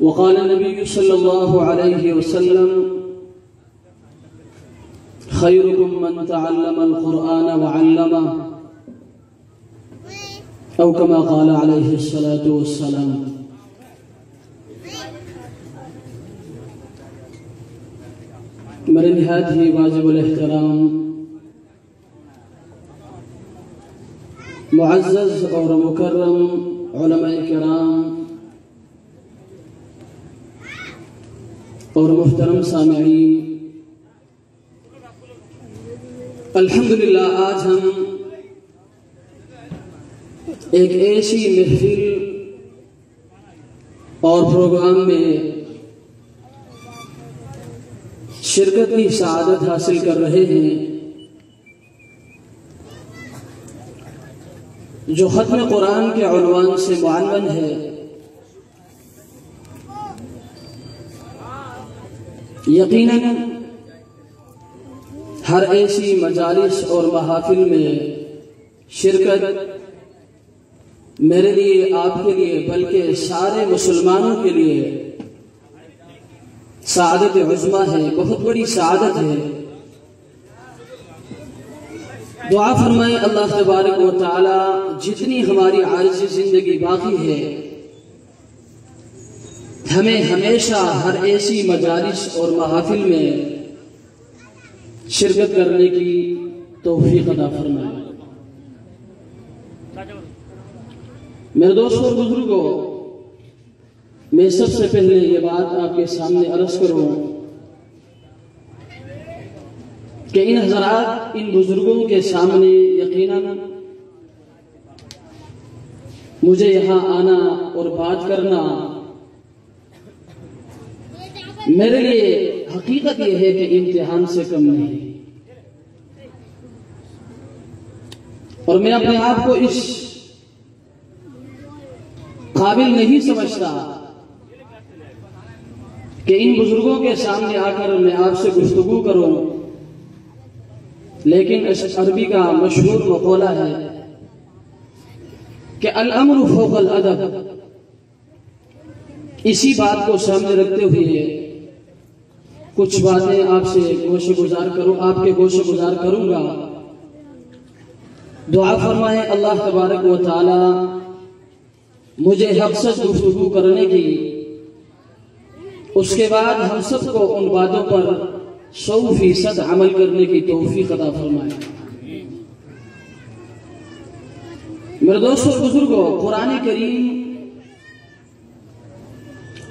وقال النبي صلى الله عليه وسلم خيركم من تعلم القرآن وعلمه أو كما قال عليه الصلاة والسلام. میرے نہایت ہی واجب الاحترام معزز اور مکرم علماء کرام اور محترم سامعین، الحمدللہ آج ہم ایک ایسی محفل اور پروگرام میں شرکت کی سعادت حاصل کر رہے ہیں جو ختم قرآن کے عنوان سے معنون ہے. یقیناً ہر ایسی مجالس اور محافل میں شرکت میرے لیے، آپ کے لیے، بلکہ سارے مسلمانوں کے لیے سعادت عظمی ہے، بہت بڑی سعادت ہے. دعا فرمائیں اللہ تبارک و تعالی جتنی ہماری عارضی زندگی باقی ہے ہمیں ہمیشہ ہر ایسی مجالس اور محافل میں شرکت کرنے کی توفیق عطا فرمائے. میرے دوستوں اور بزرگوں، میں سب سے پہلے یہ بات آپ کے سامنے عرض کروں کہ ان حضرات، ان بزرگوں کے سامنے یقیناً مجھے یہاں آنا اور بات کرنا میرے لیے حقیقت یہ ہے کہ امتحان سے کم نہیں، اور میں اپنے آپ کو اس قابل نہیں سمجھتا کہ ان بزرگوں کے سامنے آ کر میں آپ سے گفتگو کروں. لیکن اس عربی کا مشہور مقولہ ہے کہ الامر فوق الادب. اسی بات کو سامنے رکھتے ہوئے کچھ باتیں آپ سے گوشہ گزار کروں گا. دعا فرمائیں اللہ تبارک و تعالی مجھے حق سے گفتگو کرنے کی، اس کے بعد ہم سب کو ان باتوں پر 100% عمل کرنے کی توفیق عطا فرمائے. میرے دوستوں اور بزرگوں، قرآن کریم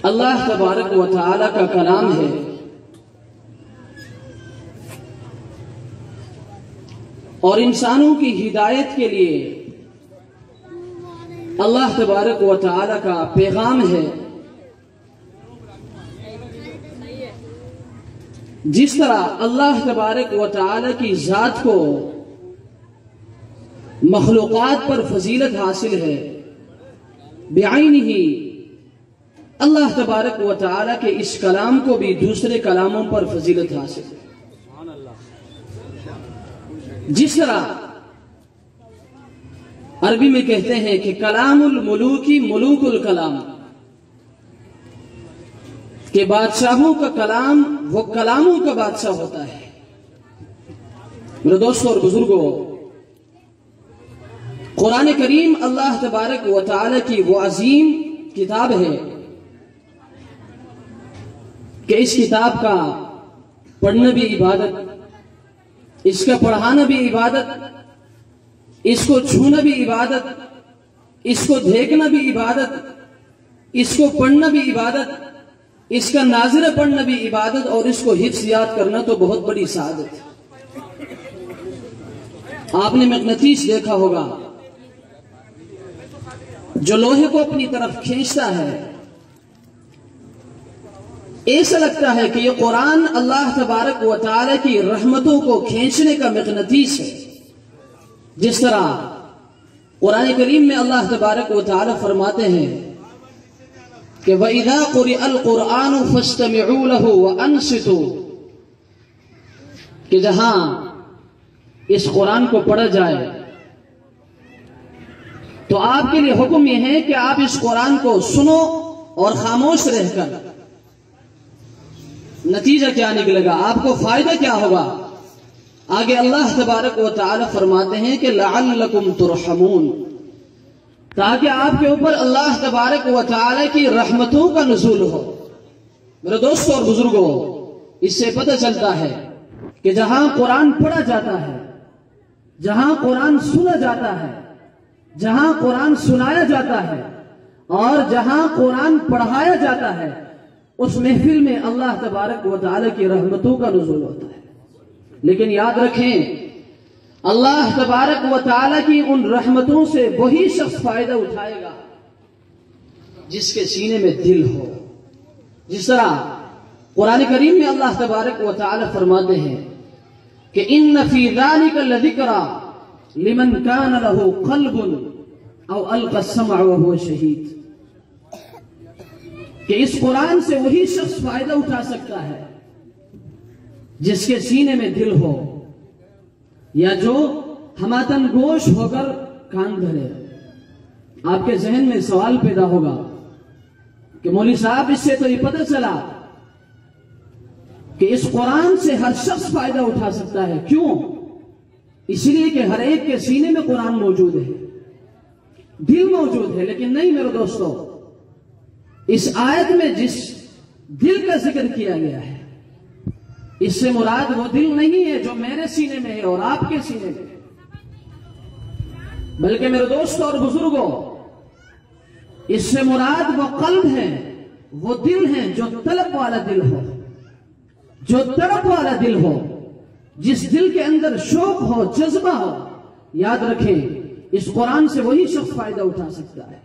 اللہ تبارک و تعالی کا کلام ہے. اور انسانوں کی ہدایت کے لیے اللہ تبارک و تعالی کا پیغام ہے. جس طرح اللہ تبارک و تعالی کی ذات کو مخلوقات پر فضیلت حاصل ہے، بعینہ اللہ تبارک و تعالی کے اس کلام کو بھی دوسرے کلاموں پر فضیلت حاصل ہے. جس طرح عربی میں کہتے ہیں کہ کلام الملوکی ملوک الکلام، کہ بادشاہوں کا کلام وہ کلاموں کا بادشاہ ہوتا ہے. میرے دوستوں اور بزرگوں، قرآن کریم اللہ تبارک و تعالی کی وہ عظیم کتاب ہے کہ اس کتاب کا پڑھنا بھی عبادت، اس کا پڑھانا بھی عبادت، اس کو چھونا بھی عبادت، اس کو دیکھنا بھی عبادت، اس کو پڑھنا بھی عبادت، اس کا ناظرہ پڑھنا بھی عبادت، اور اس کو حفظ یاد کرنا تو بہت بڑی سعادت ہے. آپ نے مغناطیس دیکھا ہوگا جو لوہے کو اپنی طرف کھینچتا ہے. ایسا لگتا ہے کہ یہ قرآن اللہ تبارک و تعالی کی رحمتوں کو کھینچنے کا مغناطیس ہے. جس طرح قرآن کریم میں اللہ تبارک و تعالی فرماتے ہیں کہ وَإِذَا قُرِئَ الْقُرْآنُ فَاسْتَمِعُوا لَهُ وَأَنصِتُوا، کہ جہاں اس قرآن کو پڑھا جائے تو آپ کے لیے حکم یہ ہے کہ آپ اس قرآن کو سنو اور خاموش رہ کر نتیجہ کیا نکلے گا، آپ کو فائدہ کیا ہوگا؟ آگے اللہ تبارک و تعالی فرماتے ہیں کہ لعلکم ترحمون، تاکہ آپ کے اوپر اللہ تبارک و تعالی کی رحمتوں کا نزول ہو۔ میرے دوستوں اور بزرگوں، اس سے پتہ چلتا ہے کہ جہاں قرآن پڑھا جاتا ہے، جہاں قرآن سنا جاتا ہے، جہاں قرآن سنایا جاتا ہے اور جہاں قرآن پڑھایا جاتا ہے، اس محفل میں اللہ تبارک و تعالی کی رحمتوں کا نزول ہوتا ہے۔ لیکن یاد رکھیں، اللہ تبارک و تعالی کی ان رحمتوں سے وہی شخص فائدہ اٹھائے گا جس کے سینے میں دل ہو۔ جس طرح قرآن کریم میں اللہ تبارک و تعالی فرماتے ہیں کہ ان فی ذلک لذکری لمن کان لہ قلب او القی السمع وهو شہید، کہ اس قرآن سے وہی شخص فائدہ اٹھا سکتا ہے جس کے سینے میں دل ہو، یا جو ہماتن گوش ہو کر کان دھرے۔ آپ کے ذہن میں سوال پیدا ہوگا کہ مولوی صاحب، اس سے تو یہ پتہ چلا کہ اس قرآن سے ہر شخص فائدہ اٹھا سکتا ہے، کیوں؟ اس لیے کہ ہر ایک کے سینے میں قرآن موجود ہے، دل موجود ہے۔ لیکن نہیں میرے دوستو، اس آیت میں جس دل کا ذکر کیا گیا ہے، اس سے مراد وہ دل نہیں ہے جو میرے سینے میں ہے اور آپ کے سینے میں ہے، بلکہ میرے دوستوں اور بزرگوں، اس سے مراد وہ قلب ہے، وہ دل ہے جو طلب والا دل ہو، جو تڑپ والا دل ہو، جس دل کے اندر شوق ہو، جذبہ ہو۔ یاد رکھیں، اس قرآن سے وہی شخص فائدہ اٹھا سکتا ہے۔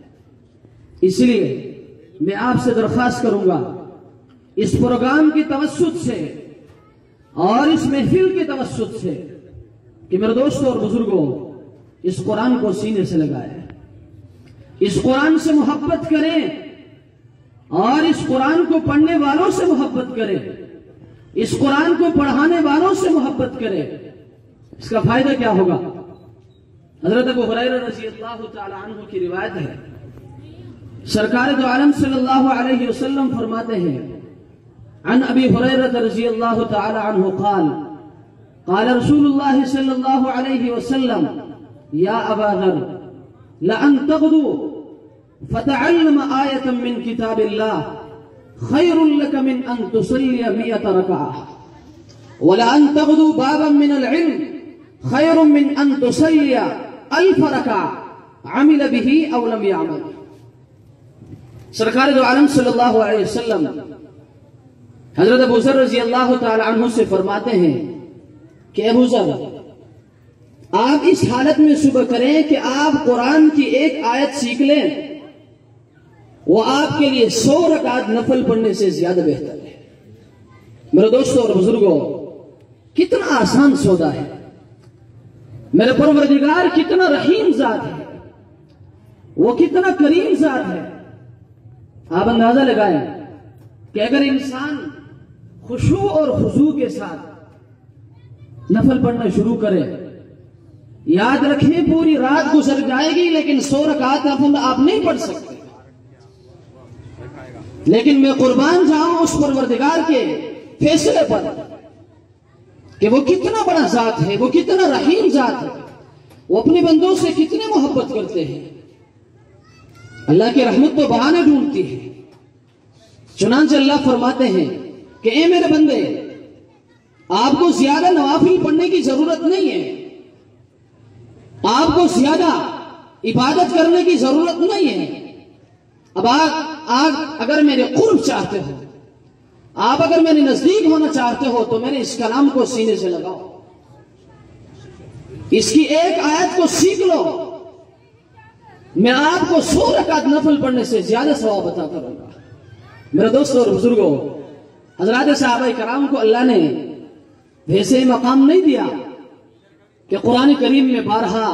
اس لیے میں آپ سے درخواست کروں گا، اس پروگرام کی توسط سے اور اس محفل کے توسط سے، کہ میرے دوستوں اور بزرگوں، اس قرآن کو سینے سے لگائیں، اس قرآن سے محبت کریں اور اس قرآن کو پڑھنے والوں سے محبت کریں، اس قرآن کو پڑھانے والوں سے محبت کریں۔ اس کا فائدہ کیا ہوگا؟ حضرت ابو ہریرہ رضی اللہ تعالی عنہ کی روایت ہے، سرکار دو عالم صلی اللہ علیہ وسلم فرماتے ہیں، عن ابی ہریرہ رضی اللہ تعالی عنہ قال قال رسول اللہ صلی اللہ علیہ وسلم یا ابا ذر لأن تغدو فتعلم آیة من کتاب اللہ خیر لك من ان تصلی 100 رکعة ولأن تغدو بابا من العلم خیر من ان تصلی 1000 رکعة عمل به او لم يعمل۔ سرکار دو عالم صلی اللہ علیہ وسلم حضرت ابو ذر رضی اللہ تعالی عنہ سے فرماتے ہیں کہ ابو ذر، آپ اس حالت میں صبح کریں کہ آپ قرآن کی ایک آیت سیکھ لیں، وہ آپ کے لیے 100 رکعت نفل پڑھنے سے زیادہ بہتر ہے۔ میرے دوستوں اور بزرگوں، کتنا آسان سودا ہے، میرے پروردگار کتنا رحیم ذات ہے، وہ کتنا کریم ذات ہے۔ آپ اندازہ لگائیں کہ اگر انسان خشوع اور خضوع کے ساتھ نفل پڑھنا شروع کرے، یاد رکھیں پوری رات گزر جائے گی لیکن 100 رکعت نفل آپ نہیں پڑھ سکتے، لیکن میں قربان جاؤں اس پروردگار کے فیصلے پر کہ وہ کتنا بڑا ذات ہے، وہ کتنا رحیم ذات ہے، وہ اپنے بندوں سے کتنے محبت کرتے ہیں۔ اللہ کی رحمت تو بہانے ڈھونڈتی ہے، چنانچہ اللہ فرماتے ہیں کہ اے میرے بندے، آپ کو زیادہ نوافل پڑھنے کی ضرورت نہیں ہے، آپ کو زیادہ عبادت کرنے کی ضرورت نہیں ہے۔ اب آپ اگر میرے قرب چاہتے ہو، آپ اگر میرے نزدیک ہونا چاہتے ہو، تو میرے اس کلام کو سینے سے لگاؤ، اس کی ایک آیت کو سیکھ لو، میں آپ کو 100 رکعت نفل پڑھنے سے زیادہ ثواب عطا کروں گا۔ میرے دوستوں اور بزرگوں، حضرات صحابہ کرام کو اللہ نے ویسے مقام نہیں دیا کہ قرآن کریم میں بارہا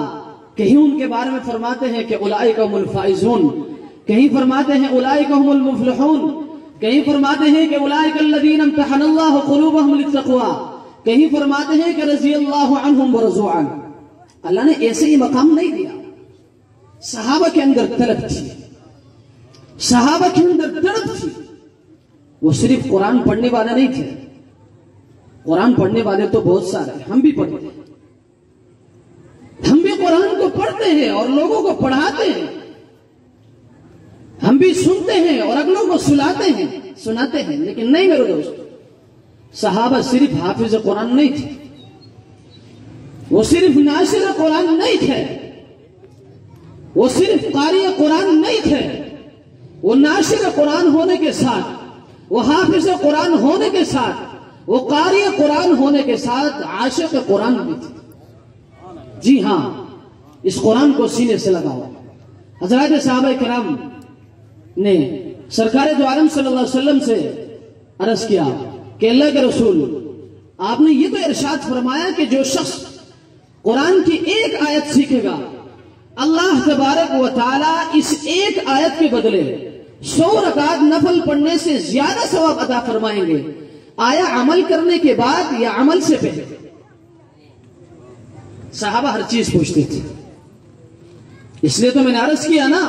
کہیں ان کے بارے میں فرماتے ہیں کہ اولئک هم الفائزون، کہیں فرماتے ہیں اولئک هم المفلحون، کہیں فرماتے ہیں کہ اولئک الذین امتحن اللہ قلوبهم للتقوی، کہیں فرماتے ہیں کہ رضی اللہ عنہم ورضوا عنہ۔ اللہ نے ایسے ہی مقام نہیں دیا، صحابہ کے اندر طلب تھی، صحابہ کے اندر تڑپ تھی. وہ صرف قرآن پڑھنے والے نہیں تھے. قرآن پڑھنے والے تو بہت سارے ہیں, ہم بھی پڑھتے ہیں. ہم بھی قرآن کو پڑھتے ہیں اور لوگوں کو پڑھاتے ہیں. ہم بھی سنتے ہیں اور اگلوں کو سناتے ہیں. لیکن نہیں میرے دوست, صحابہ صرف حافظ قرآن نہیں تھے. وہ صرف ناشر قرآن نہیں تھے. وہ صرف قاری قرآن نہیں تھے. وہ ناشر قرآن ہونے کے ساتھ, وہ حافظ قرآن ہونے کے ساتھ, وہ قاری قرآن ہونے کے ساتھ عاشق قرآن بھی تھے. جی ہاں, اس قرآن کو سینے سے لگاؤ. حضرات صحابہ کرام نے سرکار دو عالم صلی اللہ علیہ وسلم سے عرض کیا کہ اللہ کے رسول, آپ نے یہ تو ارشاد فرمایا کہ جو شخص قرآن کی ایک آیت سیکھے گا, اللہ تبارک و تعالی اس ایک آیت کے بدلے 100 رکعت نفل پڑھنے سے زیادہ ثواب عطا فرمائیں گے. آیا عمل کرنے کے بعد یا عمل سے پہلے؟ صحابہ ہر چیز پوچھتے تھے. اس لیے تو میں نے عرض کیا نا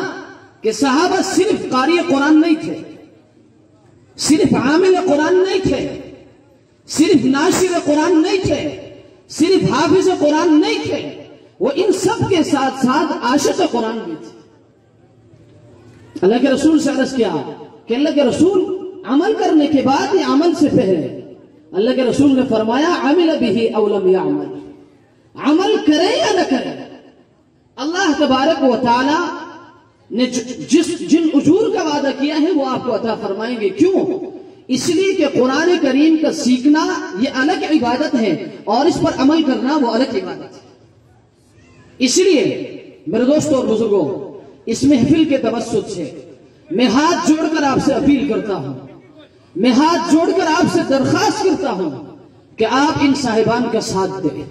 کہ صحابہ صرف قاری قرآن نہیں تھے, صرف عامل قرآن نہیں تھے, صرف ناشر قرآن نہیں تھے, صرف حافظ قرآن نہیں تھے. وہ ان سب کے ساتھ ساتھ عاشق قرآن بھی تھے. اللہ کے رسول سے عرض کیا کہ اللہ کے رسول, عمل کرنے کے بعد یا عمل سے پہلے؟ اللہ کے رسول نے فرمایا عمل به او لم يعمل, عمل کرے یا نہ کرے, اللہ تبارک و تعالی نے جن اجور کا وعدہ کیا ہے وہ آپ کو عطا فرمائیں گے. کیوں؟ اس لیے کہ قرآن کریم کا سیکھنا یہ الگ عبادت ہے اور اس پر عمل کرنا وہ الگ عبادت ہے. اس لیے میرے دوستوں اور بزرگوں, اس محفل کے توسط سے میں ہاتھ جوڑ کر آپ سے اپیل کرتا ہوں, میں ہاتھ جوڑ کر آپ سے درخواست کرتا ہوں کہ آپ ان صاحبان کا ساتھ دیں,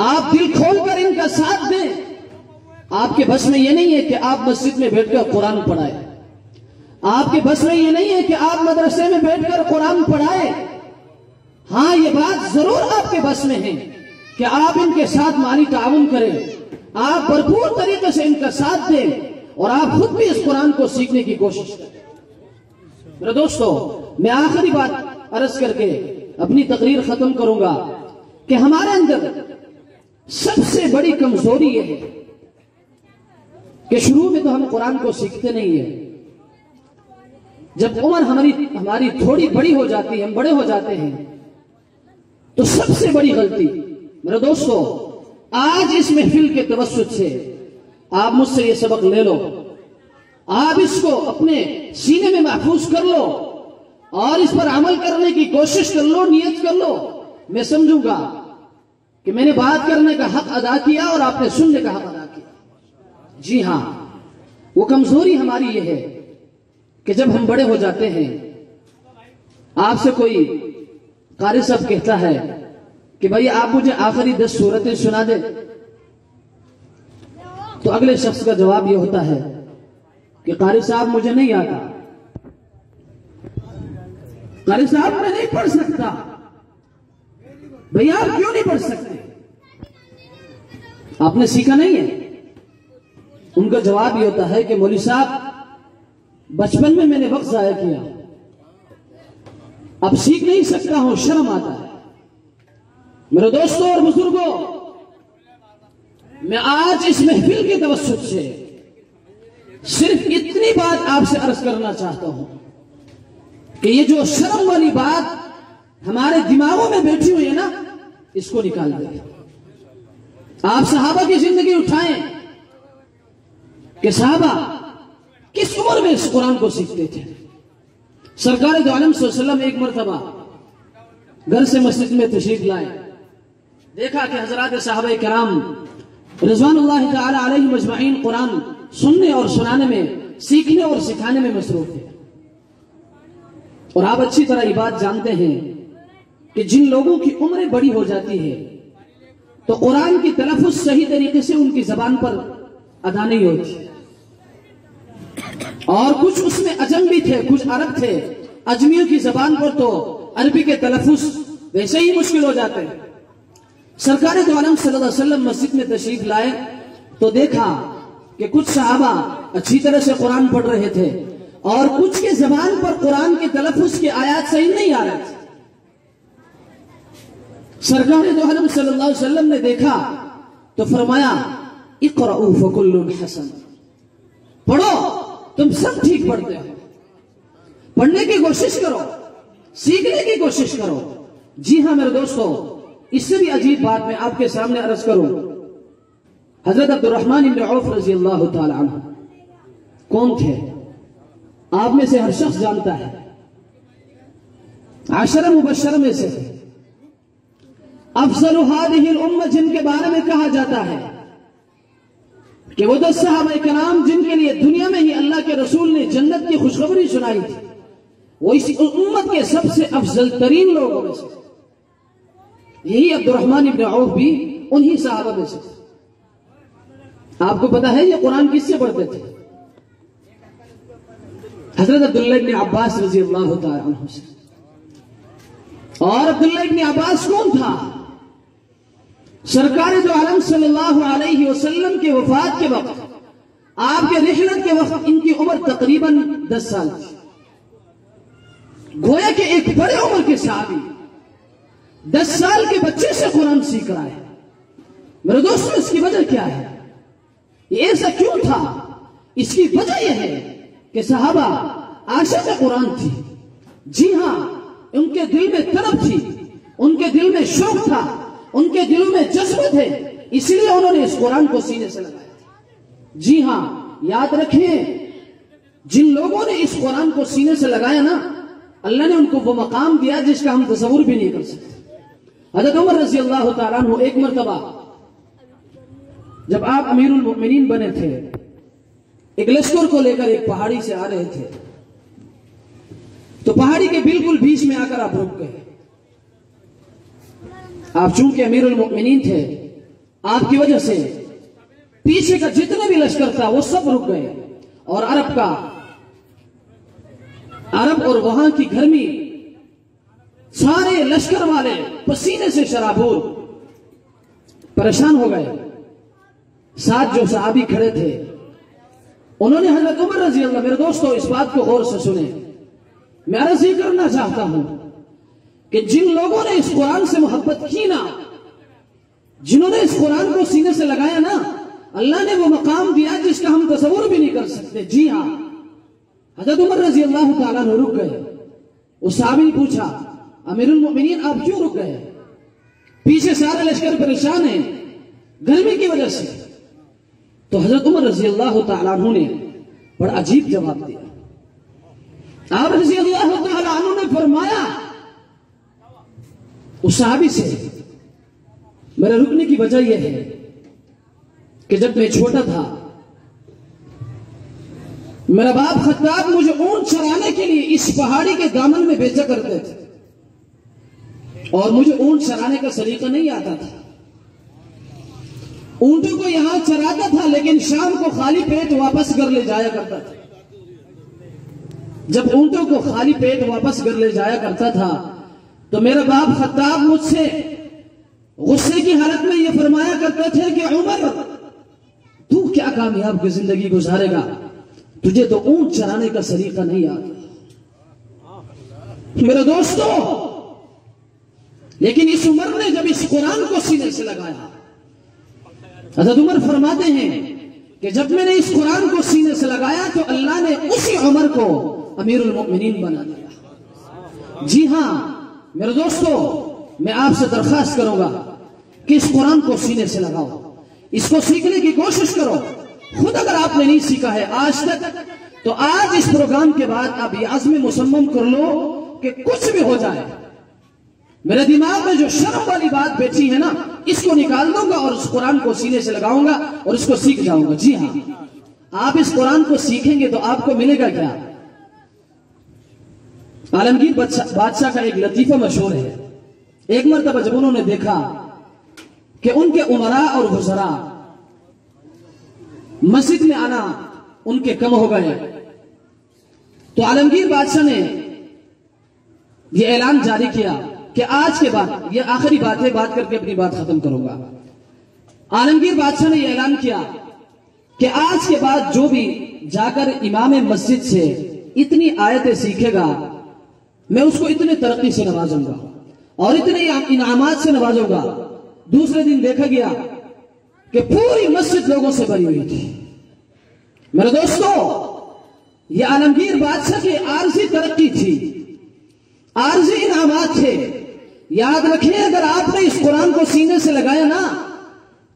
آپ دل کھول کر ان کا ساتھ دیں. آپ کے بس میں یہ نہیں ہے کہ آپ مسجد میں بیٹھ کر قرآن پڑھائیں, آپ کے بس میں یہ نہیں ہے کہ آپ مدرسے میں بیٹھ کر قرآن پڑھائیں. ہاں, یہ بات ضرور آپ کے بس میں ہے کہ آپ ان کے ساتھ مالی تعاون کریں, آپ بھرپور طریقے سے ان کا ساتھ دیں اور آپ خود بھی اس قرآن کو سیکھنے کی کوشش کریں. میرے دوستو, میں آخری بات عرض کر کے اپنی تقریر ختم کروں گا کہ ہمارے اندر سب سے بڑی کمزوری یہ ہے کہ شروع میں تو ہم قرآن کو سیکھتے نہیں ہیں. جب عمر ہماری تھوڑی بڑی ہو جاتی ہے, ہم بڑے ہو جاتے ہیں, تو سب سے بڑی غلطی میرے دوستو, آج اس محفل کے توسط سے آپ مجھ سے یہ سبق لے لو, آپ اس کو اپنے سینے میں محفوظ کر لو اور اس پر عمل کرنے کی کوشش کر لو, نیت کر لو. میں سمجھوں گا کہ میں نے بات کرنے کا حق ادا کیا اور آپ نے سننے کا حق ادا کیا. جی ہاں, وہ کمزوری ہماری یہ ہے کہ جب ہم بڑے ہو جاتے ہیں, آپ سے کوئی قاری صاحب کہتا ہے کہ بھائی آپ مجھے آخری 10 سورتیں سنا دیں, تو اگلے شخص کا جواب یہ ہوتا ہے کہ قاری صاحب مجھے نہیں آتا, قاری صاحب میں نہیں پڑھ سکتا. بھئی آپ کیوں نہیں پڑھ سکتے؟ آپ نے سیکھا نہیں ہے. ان کا جواب یہ ہوتا ہے کہ مولوی صاحب بچپن میں نے وقت ضائع کیا, اب سیکھ نہیں سکتا ہوں, شرم آتا ہے. میرے دوستوں اور بزرگوں, میں آج اس محفل کے توسط سے صرف اتنی بات آپ سے عرض کرنا چاہتا ہوں کہ یہ جو شرم والی بات ہمارے دماغوں میں بیٹھی ہوئی ہے نا, اس کو نکال دیں. آپ صحابہ کی زندگی اٹھائیں کہ صحابہ کس عمر میں اس قرآن کو سیکھتے تھے. سرکار دو عالم صلی اللہ علیہ وسلم ایک مرتبہ گھر سے مسجد میں تشریف لائے, دیکھا کہ حضرات صحابہ کرام رضوان اللہ تعالی علیہ مجمعین قرآن سننے اور سنانے میں, سیکھنے اور سکھانے میں مصروف تھے. اور آپ اچھی طرح یہ بات جانتے ہیں کہ جن لوگوں کی عمریں بڑی ہو جاتی ہے تو قرآن کی تلفظ صحیح طریقے سے ان کی زبان پر ادا نہیں ہوتی. اور کچھ اس میں عجم بھی تھے, کچھ عرب تھے. اجمیوں کی زبان پر تو عربی کے تلفظ ویسے ہی مشکل ہو جاتے ہیں. سرکار دو عالم صلی اللہ علیہ وسلم مسجد میں تشریف لائے تو دیکھا کہ کچھ صحابہ اچھی طرح سے قرآن پڑھ رہے تھے, اور کچھ کے زبان پر قرآن کے تلفظ کے آیات صحیح نہیں آ رہے تھے. سرکار دو عالم صلی اللہ علیہ وسلم نے دیکھا تو فرمایا اقرؤوا فکل حسن، پڑھو تم سب ٹھیک پڑھتے ہو، پڑھنے کی کوشش کرو، سیکھنے کی کوشش کرو. جی ہاں میرے دوستو، اس سے بھی عجیب بات میں آپ کے سامنے عرض کروں. حضرت عبد الرحمن بن عوف رضی اللہ تعالی عنہ کون تھے؟ آپ میں سے ہر شخص جانتا ہے، عشرہ مبشرہ میں سے افضل هذه الامہ، جن کے بارے میں کہا جاتا ہے کہ وہ 10 صحابہ کرام جن کے لیے دنیا میں ہی اللہ کے رسول نے جنت کی خوشخبری سنائی تھی، وہ اس امت کے سب سے افضل ترین لوگوں میں سے. یہی عبد الرحمن بن عوف بھی انہی صحابہ میں سے. آپ کو پتا ہے یہ قرآن کس سے پڑھتے تھے؟ حضرت عبداللہ ابن عباس رضی اللہ تعالی عنہ سے. اور عبداللہ ابن عباس کون تھا؟ سرکار دو عالم صلی اللہ علیہ وسلم کے وفات کے وقت، آپ کے رحلت کے وقت ان کی عمر تقریباً 10 سال تھی. گویا کہ ایک بڑے عمر کے صحابی 10 سال کے بچے سے قرآن سیکھ رہا ہے. میرے دوستوں، اس کی وجہ کیا ہے؟ یہ ایسا کیوں تھا؟ اس کی وجہ یہ ہے کہ صحابہ عاشق قرآن تھی. جی ہاں، ان کے دل میں طلب تھی، ان کے دل میں شوق تھا، ان کے دلوں میں جذبے تھے، اس لیے انہوں نے اس قرآن کو سینے سے لگایا تھا. جی ہاں، یاد رکھیں، جن لوگوں نے اس قرآن کو سینے سے لگایا نا، اللہ نے ان کو وہ مقام دیا جس کا ہم تصور بھی نہیں کر سکتے. حضرت عمر رضی اللہ تعالیٰ عنہ ایک مرتبہ جب آپ امیر المؤمنین بنے تھے، ایک لشکر کو لے کر ایک پہاڑی سے آ رہے تھے، تو پہاڑی کے بالکل بیچ میں آ کر آپ رک گئے. آپ چونکہ امیر المؤمنین تھے، آپ کی وجہ سے پیچھے کا جتنا بھی لشکر تھا وہ سب رک گئے، اور عرب اور وہاں کی گرمی، سارے لشکر والے پسینے سے شرابور پریشان ہو گئے. ساتھ جو صحابی کھڑے تھے انہوں نے حضرت عمر رضی اللہ، میرے دوستو اس بات کو غور سے سنیں، میں عرض یہ کرنا چاہتا ہوں کہ جن لوگوں نے اس قرآن سے محبت کی نا، جنہوں نے اس قرآن کو سینے سے لگایا نا، اللہ نے وہ مقام دیا جس کا ہم تصور بھی نہیں کر سکتے. جی ہاں، حضرت عمر رضی اللہ تعالیٰ عنہ رک گئے. اس صحابی نے پوچھا، امیر المؤمنین آپ کیوں رک گئے؟ پیچھے سارے لشکر پریشان ہیں گرمی کی وجہ سے. تو حضرت عمر رضی اللہ تعالیٰ عنہ نے بڑا عجیب جواب دیا. آپ رضی اللہ تعالیٰ عنہ نے فرمایا اس صحابی سے، میرے رکنے کی وجہ یہ ہے کہ جب میں چھوٹا تھا، میرا باپ خطاب مجھے اونٹ چرانے کے لیے اس پہاڑی کے دامن میں بھیجا کرتے تھے، اور مجھے اونٹ چرانے کا سلیقہ نہیں آتا تھا. اونٹوں کو یہاں چراتا تھا لیکن شام کو خالی پیٹ واپس گھر لے جایا کرتا تھا. جب اونٹوں کو خالی پیٹ واپس گھر لے جایا کرتا تھا تو میرا باپ خطاب مجھ سے غصے کی حالت میں یہ فرمایا کرتے تھے کہ عمر، تو کیا کامیاب کی زندگی گزارے گا، تجھے تو اونٹ چرانے کا سلیقہ نہیں آتا. میرے دوستو، لیکن اس عمر نے جب اس قرآن کو سینے سے لگایا، حضرت عمر فرماتے ہیں کہ جب میں نے اس قرآن کو سینے سے لگایا تو اللہ نے اسی عمر کو امیر المؤمنین بنا دیا. جی ہاں میرے دوستو، میں آپ سے درخواست کروں گا کہ اس قرآن کو سینے سے لگاؤ، اس کو سیکھنے کی کوشش کرو. خود اگر آپ نے نہیں سیکھا ہے آج تک، تو آج اس پروگرام کے بعد آپ یہ عزم مصمم کر لو کہ کچھ بھی ہو جائے، میرے دماغ میں جو شرم والی بات بیٹھی ہے نا، اس کو نکال دوں گا اور اس قرآن کو سینے سے لگاؤں گا اور اس کو سیکھ جاؤں گا. جی ہاں، آپ اس قرآن کو سیکھیں گے تو آپ کو ملے گا کیا؟ عالمگیر بادشاہ کا ایک لطیفہ مشہور ہے. ایک مرتبہ جب انہوں نے دیکھا کہ ان کے امراء اور وزراء مسجد میں آنا ان کے کم ہو گئے، تو عالمگیر بادشاہ نے یہ اعلان جاری کیا کہ آج کے بعد، یہ آخری بات ہے، بات کر کے اپنی بات ختم کروں گا. عالمگیر بادشاہ نے یہ اعلان کیا کہ آج کے بعد جو بھی جا کر امام مسجد سے اتنی آیتیں سیکھے گا میں اس کو اتنے ترقی سے نوازوں گا اور اتنے انعامات سے نوازوں گا. دوسرے دن دیکھا گیا کہ پوری مسجد لوگوں سے بھری ہوئی تھی. میرے دوستو یہ عالمگیر بادشاہ کی عارضی ترقی تھی, عارضی انعامات تھے. یاد رکھیں اگر آپ نے اس قرآن کو سینے سے لگایا نا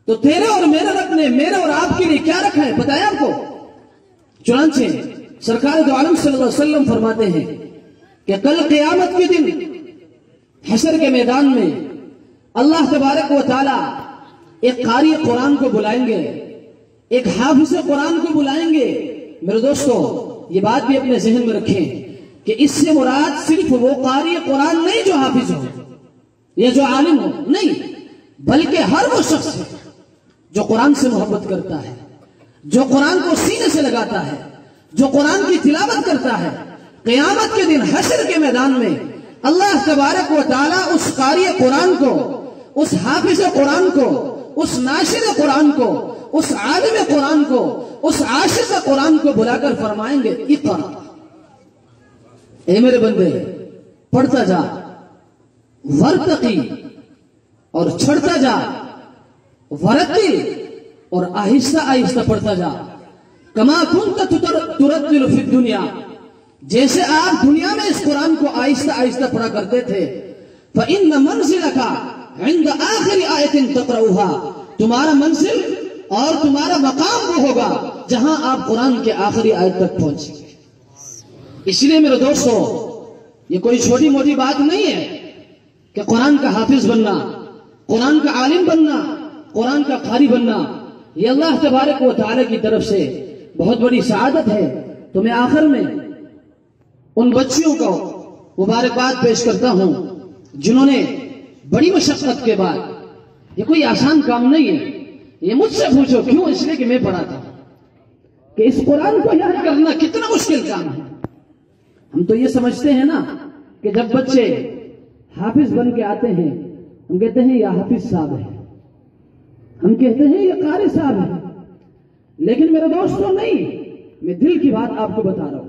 تو تیرے اور میرے رب نے میرے اور آپ کے لیے کیا رکھا ہے بتایا آپ کو. چنانچہ سرکار دو عالم صلی اللہ علیہ وسلم فرماتے ہیں کہ کل قیامت کے دن حشر کے میدان میں اللہ تبارک و تعالی ایک قاری قرآن کو بلائیں گے, ایک حافظ قرآن کو بلائیں گے. میرے دوستو یہ بات بھی اپنے ذہن میں رکھیں کہ اس سے مراد صرف وہ قاری قرآن نہیں جو حافظ ہو یا جو عالم ہو, نہیں, بلکہ ہر وہ شخص ہے جو قرآن سے محبت کرتا ہے, جو قرآن کو سینے سے لگاتا ہے, جو قرآن کی تلاوت کرتا ہے. قیامت کے دن حشر کے میدان میں اللہ تبارک و تعالی اس قاری قرآن کو, اس حافظ قرآن کو, اس ناشر قرآن کو, اس عالم قرآن کو, اس عاشق قرآن کو بلا کر فرمائیں گے اقرا, اے میرے بندے پڑھتا جا, ورتقی اور چھڑتا جا, ورتل اور آہستہ آہستہ پڑھتا جا, کما کنت ترتل فی الدنیا, جیسے آپ دنیا میں اس قرآن کو آہستہ آہستہ پڑھا کرتے تھے. فإن منزلك عند آخر آیت تقرؤها, تمہارا منزل اور تمہارا مقام وہ ہوگا جہاں آپ قرآن کے آخری آیت تک پہنچیں گے. اس لیے میرے دوستو یہ کوئی چھوٹی موٹی بات نہیں ہے کہ قرآن کا حافظ بننا, قرآن کا عالم بننا, قرآن کا قاری بننا, یہ اللہ تبارک و تعالی کی طرف سے بہت بڑی سعادت ہے. تو میں آخر میں ان بچیوں کو مبارکباد پیش کرتا ہوں جنہوں نے بڑی مشقت کے بعد, یہ کوئی آسان کام نہیں ہے, یہ مجھ سے پوچھو کیوں, اس لیے کہ میں پڑھاتا ہوں کہ اس قرآن کو یاد کرنا کتنا مشکل کام ہے. ہم تو یہ سمجھتے ہیں نا کہ جب بچے حافظ بن کے آتے ہیں ہم کہتے ہیں یہ حافظ صاحب ہے, ہم کہتے ہیں یہ قاری صاحب ہے. لیکن میرے دوستوں نہیں, میں دل کی بات آپ کو بتا رہا ہوں.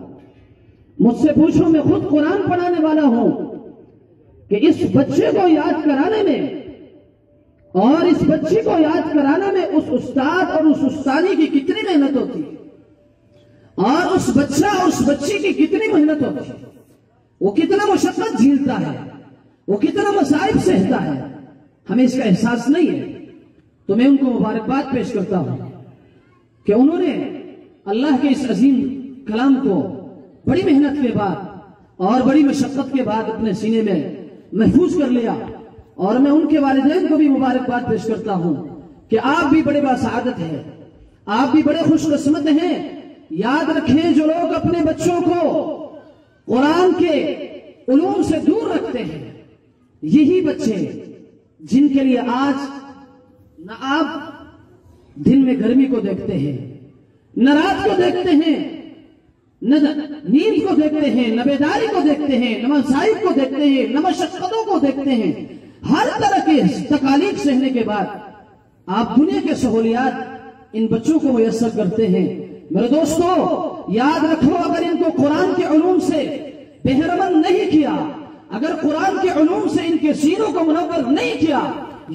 مجھ سے پوچھو, میں خود قرآن پڑھانے والا ہوں کہ اس بچے کو یاد کرانے میں اور اس بچی کو یاد کرانے میں اس استاد اور اس استانی کی کتنی محنت ہوتی ہے, اور اس بچہ اور اس بچی کی کتنی محنت ہوتی ہے, وہ کتنا مشقت جھیلتا ہے, وہ کتنا مصائب سہتا ہے, ہمیں اس کا احساس نہیں ہے. تو میں ان کو مبارکباد پیش کرتا ہوں کہ انہوں نے اللہ کے اس عظیم کلام کو بڑی محنت کے بعد اور بڑی مشقت کے بعد اپنے سینے میں محفوظ کر لیا. اور میں ان کے والدین کو بھی مبارکباد پیش کرتا ہوں کہ آپ بھی بڑے باسعادت ہیں, آپ بھی بڑے خوش قسمت ہیں. یاد رکھیں جو لوگ اپنے بچوں کو قرآن کے علوم سے دور رکھتے ہیں یہی بچے جن کے لیے آج نہ آپ دن میں گرمی کو دیکھتے ہیں, نہ رات کو دیکھتے ہیں, نہ نیند کو دیکھتے ہیں, نہ بیداری کو دیکھتے ہیں, نہ مصائب کو دیکھتے ہیں, نہ مشقتوں کو دیکھتے ہیں. ہر طرح کے تکالیف سہنے کے بعد آپ دنیا کے سہولیات ان بچوں کو میسر کرتے ہیں. میرے دوستو یاد رکھو, اگر ان کو قرآن کے علوم سے بہرمند نہیں کیا, اگر قرآن کے علوم سے ان کے سینوں کو منور نہیں کیا,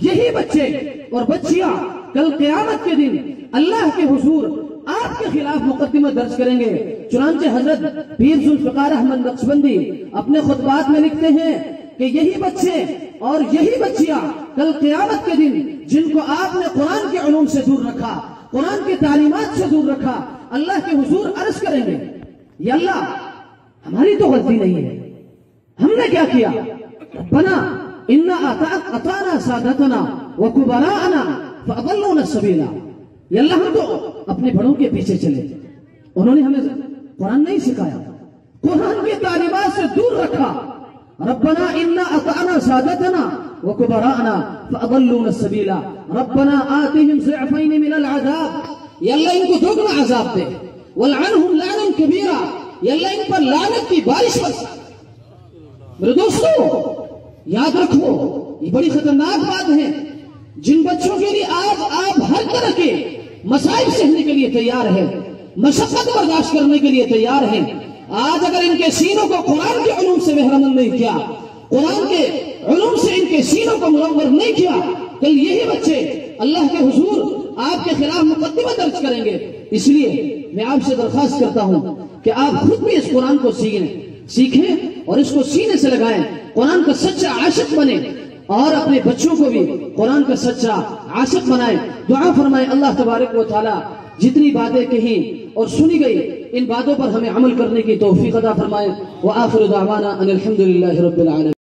یہی بچے اور بچیاں کل قیامت کے دن اللہ کے حضور آپ کے خلاف مقدمہ درج کریں گے. چنانچہ حضرت پیر ذوالفقار احمد نقشبندی اپنے خطبات میں لکھتے ہیں کہ یہی بچے اور یہی بچیاں کل قیامت کے دن جن کو آپ نے قرآن کے علوم سے دور رکھا, قرآن کی تعلیمات سے دور رکھا, اللہ کے حضور عرض کریں گے یا اللہ ہماری تو غلطی نہیں ہے, ہم نے کیا کیا, ربنا انا اطعنا سادتنا وکبراءنا فاضلونا السبیل, یا اللہ ہم تو اپنے بڑوں کے پیچھے چلے, انہوں نے ہمیں قرآن نہیں سکھایا, قرآن کی تعلیمات سے دور رکھا. ربنا انا اطعنا سادتنا وكبراءنا فاضلونا السبيل ربنا آتهم ضعفين من العذاب, یا اللہ ان کو دوگنا عذاب دے, والعنهم لعنا كبيرا, یا اللہ ان پر لعنت کی بارش برس. میرے دوستو یاد رکھو یہ بڑی خطرناک بات ہے. جن بچوں کے لیے آج آپ ہر طرح کے مسائل سہنے کے لیے تیار ہیں, مشقت برداشت کرنے کے لیے تیار ہیں, آج اگر ان کے سینوں کو قرآن کے علوم سے بہرمند نہیں کیا، قرآن کے علوم سے ان کے سینوں کو منور نہیں کیا، کل یہی بچے اللہ کے حضور آپ کے خلاف مقدمہ درج کریں گے۔ اس لیے میں آپ سے درخواست کرتا ہوں کہ آپ خود بھی اس قرآن کو سیکھیں اور اس کو سینے سے لگائیں، قرآن کا سچا عاشق بنیں اور اپنے بچوں کو بھی قرآن کا سچا عاشق بنائیں۔ دعا فرمائیں اللہ تبارک و تعالی جتنی باتیں کہیں اور سنی گئی ان باتوں پر ہمیں عمل کرنے کی توفیق عطا فرمائے۔ وآخر دعوانا ان الحمد للہ رب العالمین۔